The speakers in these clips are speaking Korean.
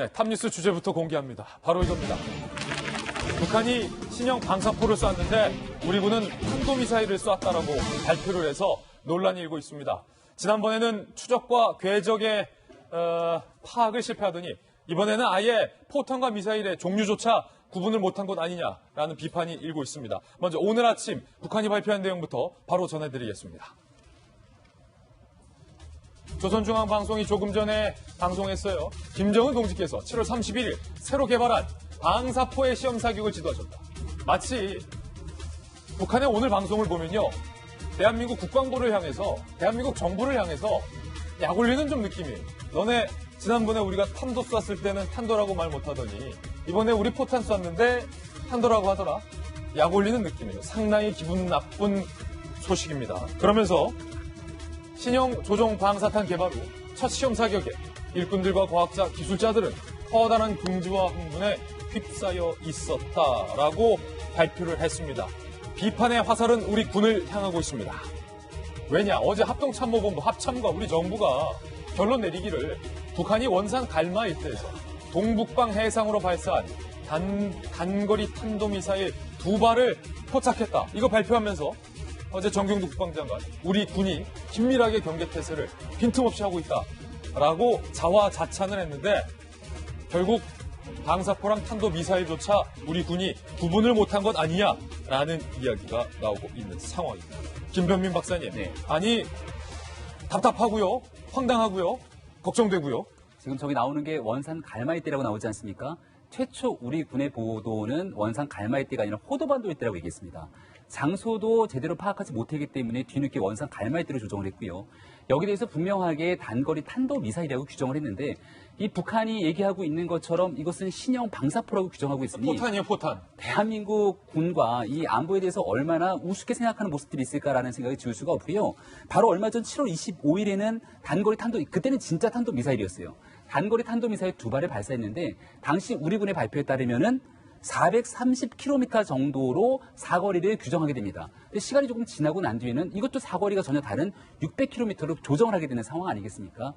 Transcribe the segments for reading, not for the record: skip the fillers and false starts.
네, 탑뉴스 주제부터 공개합니다. 바로 이겁니다. 북한이 신형 방사포를 쐈는데 우리 군은 탄도미사일을 쐈다라고 발표를 해서 논란이 일고 있습니다. 지난번에는 추적과 궤적의 파악을 실패하더니 이번에는 아예 포탄과 미사일의 종류조차 구분을 못한 것 아니냐라는 비판이 일고 있습니다. 먼저 오늘 아침 북한이 발표한 내용부터 바로 전해드리겠습니다. 조선중앙방송이 조금 전에 방송했어요. 김정은 동지께서 7월 31일 새로 개발한 방사포의 시험 사격을 지도하셨다. 마치 북한의 오늘 방송을 보면요. 대한민국 국방부를 향해서, 대한민국 정부를 향해서 약 올리는 좀 느낌이에요. 너네 지난번에 우리가 탄도 쐈을 때는 탄도라고 말 못하더니 이번에 우리 포탄 쐈는데 탄도라고 하더라. 약 올리는 느낌이에요. 상당히 기분 나쁜 소식입니다. 그러면서 신형 조종 방사탄 개발 후 첫 시험 사격에 일꾼들과 과학자, 기술자들은 커다란 긍지와 흥분에 휩싸여 있었다라고 발표를 했습니다. 비판의 화살은 우리 군을 향하고 있습니다. 왜냐? 어제 합동참모본부 합참과 우리 정부가 결론 내리기를 북한이 원산 갈마 일대에서 동북방 해상으로 발사한 단거리 탄도미사일 2발을 포착했다. 이거 발표하면서 어제 정경두 국방장관, 우리 군이 긴밀하게 경계태세를 빈틈없이 하고 있다라고 자화자찬을 했는데 결국 방사포랑 탄도미사일조차 우리 군이 구분을 못한 것 아니냐라는 이야기가 나오고 있는 상황입니다. 김변민 박사님, 네. 아니 답답하고요, 황당하고요, 걱정되고요. 지금 저기 나오는 게 원산 갈마이대라고 나오지 않습니까? 최초 우리 군의 보도는 원산 갈마이대가 아니라 호도반도일대라고 얘기했습니다. 장소도 제대로 파악하지 못했기 때문에 뒤늦게 원산 갈마이대로 조정을 했고요. 여기에 대해서 분명하게 단거리 탄도미사일이라고 규정을 했는데 이 북한이 얘기하고 있는 것처럼 이것은 신형 방사포라고 규정하고 있으니 포탄이요, 포탄. 대한민국 군과 이 안보에 대해서 얼마나 우습게 생각하는 모습들이 있을까라는 생각이 지울 수가 없고요. 바로 얼마 전 7월 25일에는 단거리 탄도, 그때는 진짜 탄도미사일이었어요. 단거리 탄도미사일 2발을 발사했는데 당시 우리 군의 발표에 따르면은 430km 정도로 사거리를 규정하게 됩니다. 근데 시간이 조금 지나고 난 뒤에는 이것도 사거리가 전혀 다른 600km로 조정을 하게 되는 상황 아니겠습니까?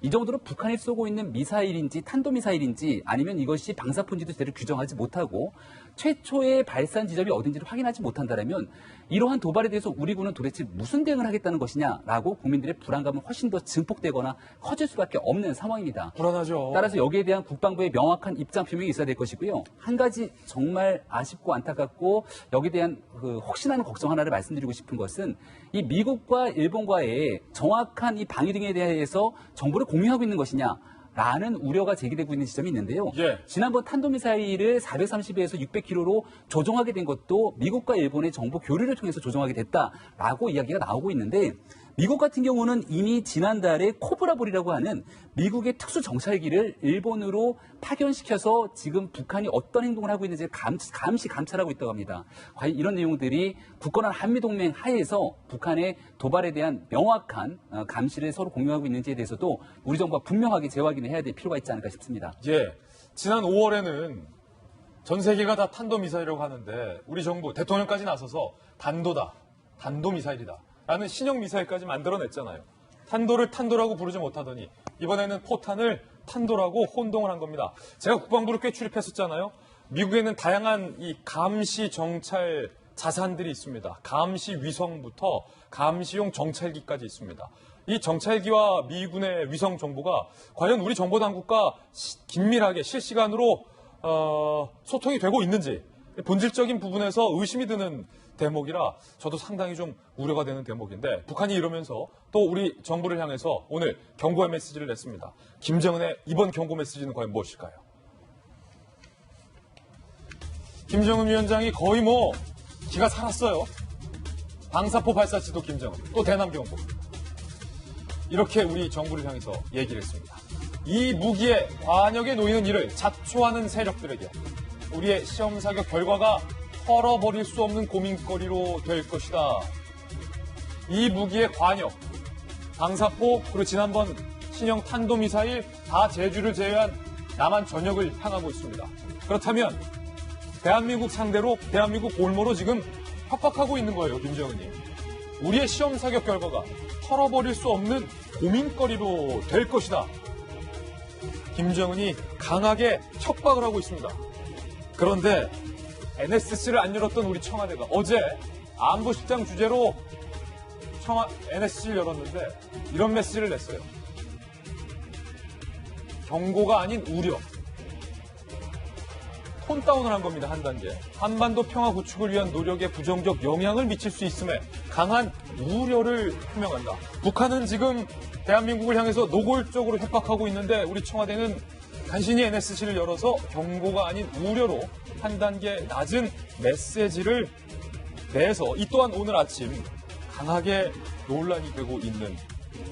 이 정도로 북한이 쏘고 있는 미사일인지 탄도미사일인지 아니면 이것이 방사포인지도 제대로 규정하지 못하고 최초의 발산 지점이 어딘지를 확인하지 못한다면 이러한 도발에 대해서 우리 군은 도대체 무슨 대응을 하겠다는 것이냐라고 국민들의 불안감은 훨씬 더 증폭되거나 커질 수밖에 없는 상황입니다. 불안하죠. 따라서 여기에 대한 국방부의 명확한 입장 표명이 있어야 될 것이고요. 한 가지 정말 아쉽고 안타깝고 여기에 대한 혹시나는 걱정 하나를 말씀드리고 싶은 것은 이 미국과 일본과의 정확한 이 방위 등에 대해서 정보를 공유하고 있는 것이냐. 라는 우려가 제기되고 있는 지점이 있는데요. 예. 지난번 탄도미사일을 430에서 600km로 조정하게 된 것도 미국과 일본의 정보 교류를 통해서 조정하게 됐다라고 이야기가 나오고 있는데 미국 같은 경우는 이미 지난달에 코브라볼이라고 하는 미국의 특수 정찰기를 일본으로 파견시켜서 지금 북한이 어떤 행동을 하고 있는지 감시 감찰하고 있다고 합니다. 과연 이런 내용들이 굳건한 한미동맹 하에서 북한의 도발에 대한 명확한 감시를 서로 공유하고 있는지에 대해서도 우리 정부가 분명하게 재확인을 해야 될 필요가 있지 않을까 싶습니다. 예, 지난 5월에는 전 세계가 다 탄도미사일이라고 하는데 우리 정부 대통령까지 나서서 단도다, 단도미사일이다 라는 신형 미사일까지 만들어냈잖아요. 탄도를 탄도라고 부르지 못하더니 이번에는 포탄을 탄도라고 혼동을 한 겁니다. 제가 국방부를 꽤 출입했었잖아요. 미국에는 다양한 이 감시 정찰 자산들이 있습니다. 감시 위성부터 감시용 정찰기까지 있습니다. 이 정찰기와 미군의 위성 정보가 과연 우리 정보당국과 긴밀하게 실시간으로 소통이 되고 있는지 본질적인 부분에서 의심이 드는 대목이라 저도 상당히 좀 우려가 되는 대목인데 북한이 이러면서 또 우리 정부를 향해서 오늘 경고의 메시지를 냈습니다. 김정은의 이번 경고 메시지는 과연 무엇일까요? 김정은 위원장이 거의 기가 살았어요. 방사포 발사 지도 김정은, 또 대남 경고. 이렇게 우리 정부를 향해서 얘기를 했습니다. 이 무기에 관역에 놓이는 이를 자초하는 세력들에게 우리의 시험 사격 결과가 털어버릴 수 없는 고민거리로 될 것이다. 이 무기의 관역, 방사포, 그리고 지난번 신형 탄도미사일 다 제주를 제외한 남한 전역을 향하고 있습니다. 그렇다면 대한민국 상대로 대한민국 볼모로 지금 협박하고 있는 거예요, 김정은이. 우리의 시험 사격 결과가 털어버릴 수 없는 고민거리로 될 것이다. 김정은이 강하게 척박을 하고 있습니다. 그런데 NSC를 안 열었던 우리 청와대가 어제 안보실장 주재로 NSC를 열었는데 이런 메시지를 냈어요. 경고가 아닌 우려. 톤 다운을 한 겁니다. 한 단계. 한반도 평화 구축을 위한 노력에 부정적 영향을 미칠 수 있음에 강한 우려를 표명한다. 북한은 지금 대한민국을 향해서 노골적으로 협박하고 있는데 우리 청와대는 간신히 NSC를 열어서 경고가 아닌 우려로 한 단계 낮은 메시지를 내서 이 또한 오늘 아침 강하게 논란이 되고 있는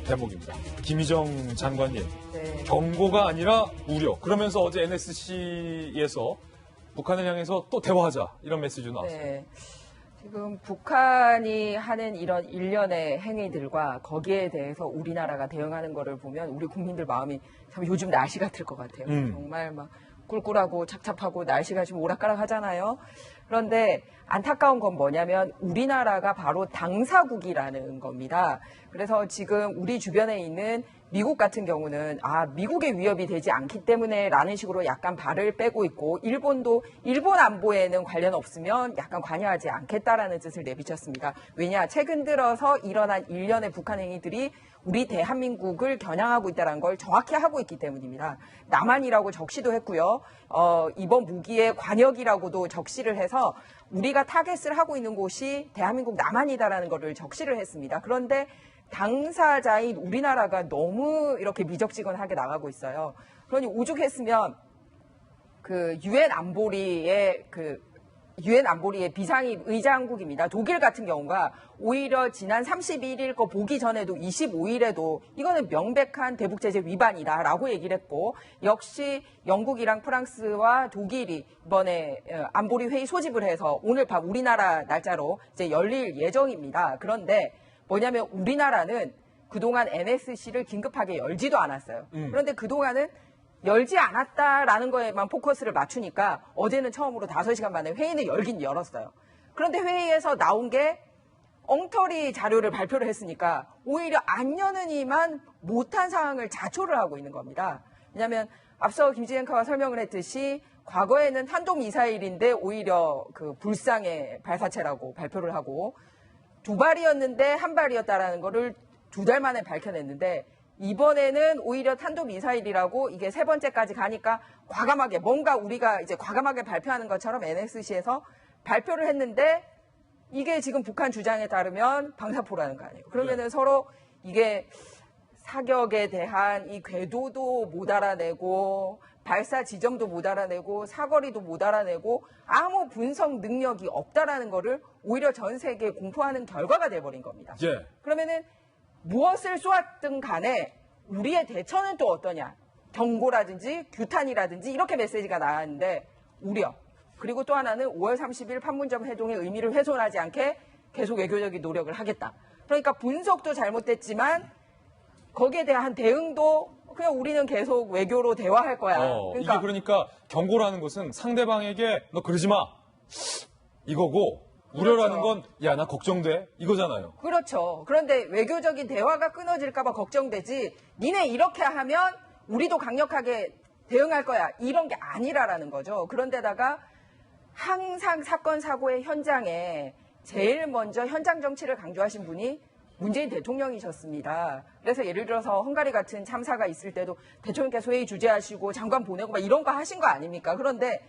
대목입니다. 김희정 장관님, 네. 경고가 아니라 우려. 그러면서 어제 NSC에서 북한을 향해서 또 대화하자 이런 메시지도 나왔어요. 네. 지금 북한이 하는 이런 일련의 행위들과 거기에 대해서 우리나라가 대응하는 거를 보면 우리 국민들 마음이 참 요즘 날씨 같을 것 같아요. 정말 막 꿀꿀하고 착잡하고 날씨가 지금 오락가락하잖아요. 그런데 안타까운 건 뭐냐면 우리나라가 바로 당사국이라는 겁니다. 그래서 지금 우리 주변에 있는 미국 같은 경우는 미국의 위협이 되지 않기 때문에 라는 식으로 약간 발을 빼고 있고 일본도 일본 안보에는 관련 없으면 약간 관여하지 않겠다라는 뜻을 내비쳤습니다. 왜냐? 최근 들어서 일어난 일련의 북한 행위들이 우리 대한민국을 겨냥하고 있다는 걸 정확히 하고 있기 때문입니다. 남한이라고 적시도 했고요. 이번 무기의 관역이라고도 적시를 해서 우리가 타겟을 하고 있는 곳이 대한민국 남한이다라는 것을 적시를 했습니다. 그런데 당사자인 우리나라가 너무 이렇게 미적지근하게 나가고 있어요. 그러니 오죽했으면 유엔 안보리의 비상임 의장국입니다. 독일 같은 경우가 오히려 지난 31일 거 보기 전에도 25일에도 이거는 명백한 대북제재 위반이다라고 얘기를 했고 역시 영국이랑 프랑스와 독일이 이번에 안보리 회의 소집을 해서 오늘 밤 우리나라 날짜로 이제 열릴 예정입니다. 그런데 뭐냐면 우리나라는 그동안 NSC를 긴급하게 열지도 않았어요. 그런데 그동안은 열지 않았다라는 거에만 포커스를 맞추니까 어제는 처음으로 5시간 만에 회의는 열긴 열었어요. 그런데 회의에서 나온 게 엉터리 자료를 발표를 했으니까 오히려 안 여느니만 못한 상황을 자초를 하고 있는 겁니다. 왜냐하면 앞서 김진애 앵커가 설명을 했듯이 과거에는 탄도미사일인데 오히려 불상의 발사체라고 발표를 하고 2발이었는데 1발이었다라는 거를 2달 만에 밝혀냈는데 이번에는 오히려 탄도미사일이라고 이게 3번째까지 가니까 과감하게 뭔가 우리가 이제 과감하게 발표하는 것처럼 NSC에서 발표를 했는데 이게 지금 북한 주장에 따르면 방사포라는 거 아니에요. 그러면은 서로 이게 사격에 대한 이 궤도도 못 알아내고 발사 지점도 못 알아내고 사거리도 못 알아내고 아무 분석 능력이 없다라는 거를 오히려 전 세계에 공포하는 결과가 돼버린 겁니다. 예. 그러면은 무엇을 쏘았든 간에 우리의 대처는 또 어떠냐? 경고라든지 규탄이라든지 이렇게 메시지가 나왔는데 우려. 그리고 또 하나는 5월 30일 판문점 회동의 의미를 훼손하지 않게 계속 외교적인 노력을 하겠다. 그러니까 분석도 잘못됐지만 거기에 대한 대응도 그냥 우리는 계속 외교로 대화할 거야. 이게 그러니까 경고라는 것은 상대방에게 너 그러지 마 이거고 우려라는 건 야 나 걱정돼 이거잖아요. 그렇죠. 그런데 외교적인 대화가 끊어질까 봐 걱정되지 니네 이렇게 하면 우리도 강력하게 대응할 거야 이런 게 아니라라는 거죠. 그런데다가 항상 사건 사고의 현장에 제일 먼저 현장 정치를 강조하신 분이 문재인 대통령이셨습니다. 그래서 예를 들어서 헝가리 같은 참사가 있을 때도 대통령께서 회의 주재하시고 장관 보내고 막 이런 거 하신 거 아닙니까? 그런데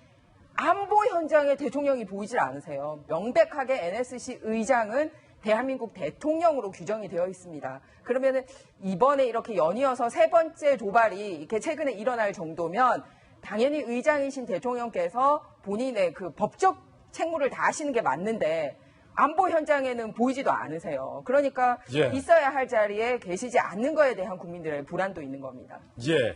안보 현장에 대통령이 보이질 않으세요. 명백하게 NSC 의장은 대한민국 대통령으로 규정이 되어 있습니다. 그러면은 이번에 이렇게 연이어서 3번째 도발이 이렇게 최근에 일어날 정도면 당연히 의장이신 대통령께서 본인의 법적 책무를 다하시는 게 맞는데 안보 현장에는 보이지도 않으세요. 그러니까 예. 있어야 할 자리에 계시지 않는 거에 대한 국민들의 불안도 있는 겁니다. 예.